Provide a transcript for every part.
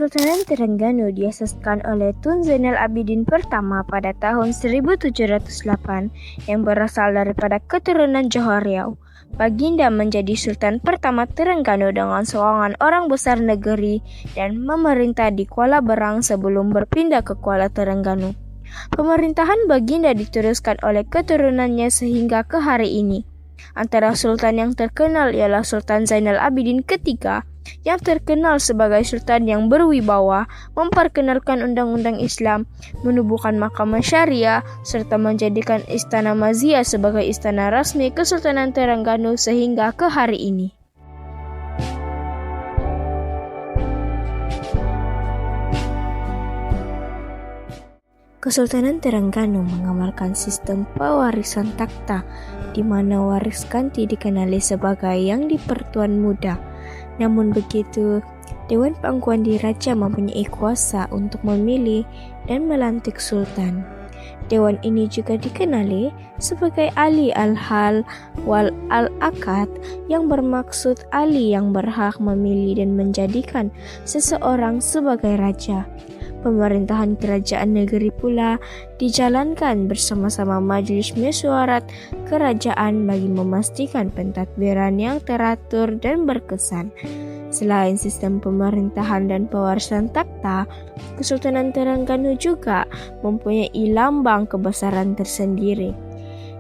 Kesultanan Terengganu diasaskan oleh Tun Zainal Abidin pertama pada tahun 1708 yang berasal daripada keturunan Johor Riau. Baginda menjadi Sultan pertama Terengganu dengan seorang orang besar negeri dan memerintah di Kuala Berang sebelum berpindah ke Kuala Terengganu. Pemerintahan Baginda diteruskan oleh keturunannya sehingga ke hari ini. Antara sultan yang terkenal ialah Sultan Zainal Abidin ketiga, yang terkenal sebagai sultan yang berwibawa, memperkenalkan undang-undang Islam, menubuhkan mahkamah syariah, serta menjadikan Istana Mazia sebagai istana rasmi Kesultanan Terengganu sehingga ke hari ini. Kesultanan Terengganu mengamalkan sistem pewarisan takhta, di mana waris ganti dikenali sebagai yang di-Pertuan Muda. Namun begitu, Dewan Pangkuan Diraja mempunyai kuasa untuk memilih dan melantik sultan. Dewan ini juga dikenali sebagai Ali al-Hal wal al-Akad, yang bermaksud ahli yang berhak memilih dan menjadikan seseorang sebagai raja. Pemerintahan kerajaan negeri pula dijalankan bersama-sama Majlis Mesyuarat Kerajaan bagi memastikan pentadbiran yang teratur dan berkesan. Selain sistem pemerintahan dan pewarisan takhta, Kesultanan Terengganu juga mempunyai lambang kebesaran tersendiri.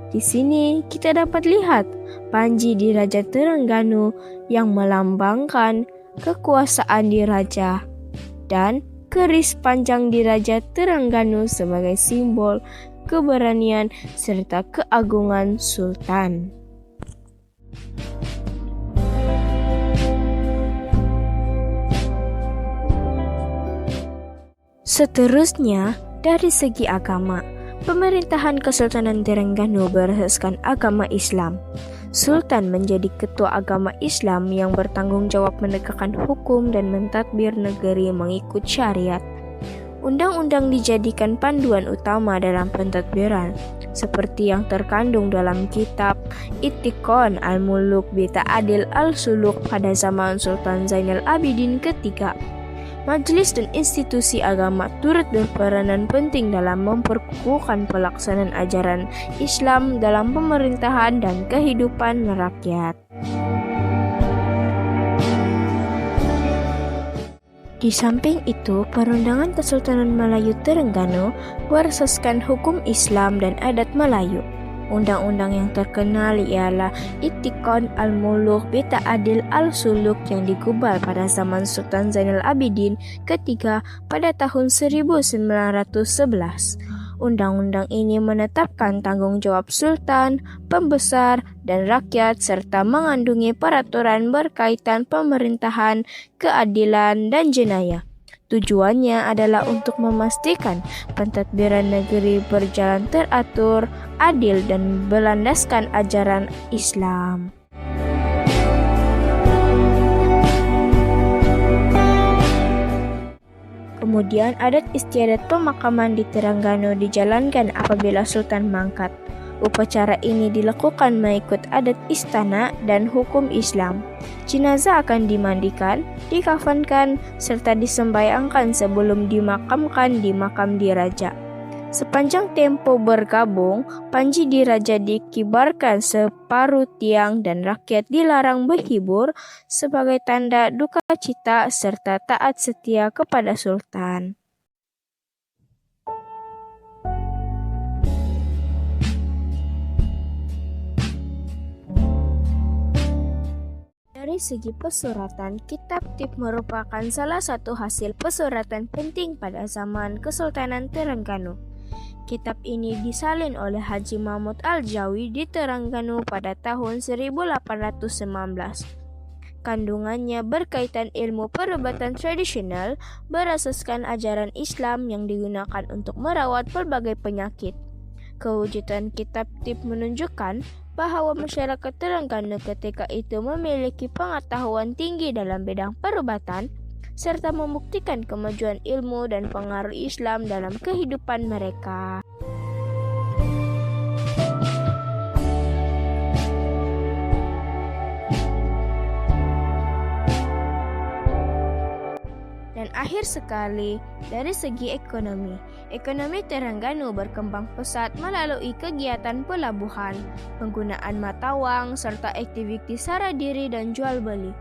Di sini kita dapat lihat panji Diraja Terengganu yang melambangkan kekuasaan diraja dan keris panjang Diraja Terengganu sebagai simbol keberanian serta keagungan sultan. Seterusnya, dari segi agama, pemerintahan Kesultanan Terengganu berasaskan agama Islam. Sultan menjadi ketua agama Islam yang bertanggung jawab menegakkan hukum dan mentadbir negeri mengikut syariat. Undang-undang dijadikan panduan utama dalam pentadbiran, seperti yang terkandung dalam kitab Ittiqon al-Muluk bi Ta'dil al-Suluk pada zaman Sultan Zainal Abidin ketiga. Majelis dan institusi agama turut berperanan penting dalam memperkukuhkan pelaksanaan ajaran Islam dalam pemerintahan dan kehidupan rakyat. Di samping itu, Perundangan Kesultanan Melayu Terengganu berasaskan hukum Islam dan adat Melayu. Undang-undang yang terkenal ialah Ittiqon al-Muluk bi Ta'dil al-Suluk yang digubal pada zaman Sultan Zainal Abidin ketiga pada tahun 1911. Undang-undang ini menetapkan tanggung jawab sultan, pembesar, dan rakyat serta mengandungi peraturan berkaitan pemerintahan, keadilan, dan jenayah. Tujuannya adalah untuk memastikan pentadbiran negeri berjalan teratur, adil, dan berlandaskan ajaran Islam. Kemudian adat istiadat pemakaman di Terengganu dijalankan apabila sultan mangkat. Upacara ini dilakukan mengikut adat istana dan hukum Islam. Jenazah akan dimandikan, dikafankan, serta disembayangkan sebelum dimakamkan di makam diraja. Sepanjang tempo bergabung, panji diraja dikibarkan separuh tiang dan rakyat dilarang berhibur sebagai tanda duka cita serta taat setia kepada sultan. Dari segi pesuratan, Kitab Tip merupakan salah satu hasil pesuratan penting pada zaman Kesultanan Terengganu. Kitab ini disalin oleh Haji Mahmud Al-Jawi di Terengganu pada tahun 1819. Kandungannya berkaitan ilmu perubatan tradisional berasaskan ajaran Islam yang digunakan untuk merawat berbagai penyakit. Kewujudan Kitab Tip menunjukkan bahwa masyarakat Terengganu ketika itu memiliki pengetahuan tinggi dalam bidang perubatan, serta membuktikan kemajuan ilmu dan pengaruh Islam dalam kehidupan mereka. Dan akhir sekali, dari segi ekonomi. Ekonomi Terengganu berkembang pesat melalui kegiatan pelabuhan, penggunaan mata wang, serta aktiviti sara diri dan jual beli.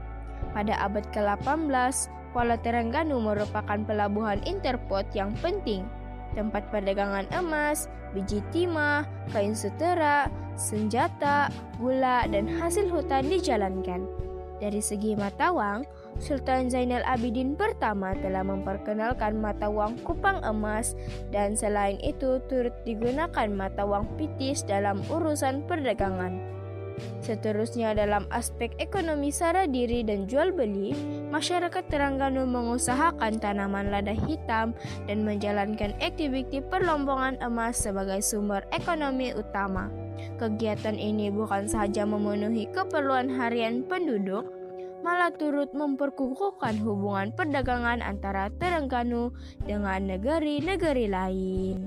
Pada abad ke-18, Kuala Terengganu merupakan pelabuhan interport yang penting. Tempat perdagangan emas, biji timah, kain sutera, senjata, gula, dan hasil hutan dijalankan. Dari segi mata wang, Sultan Zainal Abidin pertama telah memperkenalkan mata wang kupang emas dan selain itu turut digunakan mata wang pitis dalam urusan perdagangan. Seterusnya dalam aspek ekonomi sara diri dan jual beli, masyarakat Terengganu mengusahakan tanaman lada hitam dan menjalankan aktiviti perlombongan emas sebagai sumber ekonomi utama. Kegiatan ini bukan sahaja memenuhi keperluan harian penduduk, malah turut memperkukuhkan hubungan perdagangan antara Terengganu dengan negeri-negeri lain.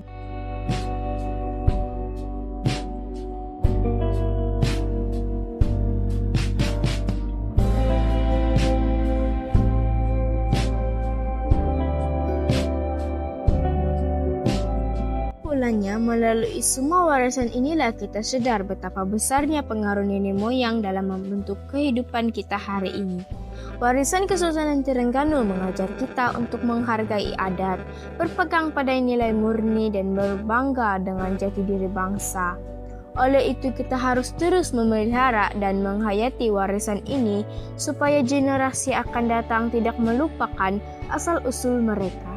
Melalui semua warisan inilah kita sadar betapa besarnya pengaruh nenek moyang dalam membentuk kehidupan kita hari ini. Warisan Kesultanan Terengganu mengajar kita untuk menghargai adat, berpegang pada nilai murni dan berbangga dengan jati diri bangsa. Oleh itu kita harus terus memelihara dan menghayati warisan ini supaya generasi akan datang tidak melupakan asal-usul mereka.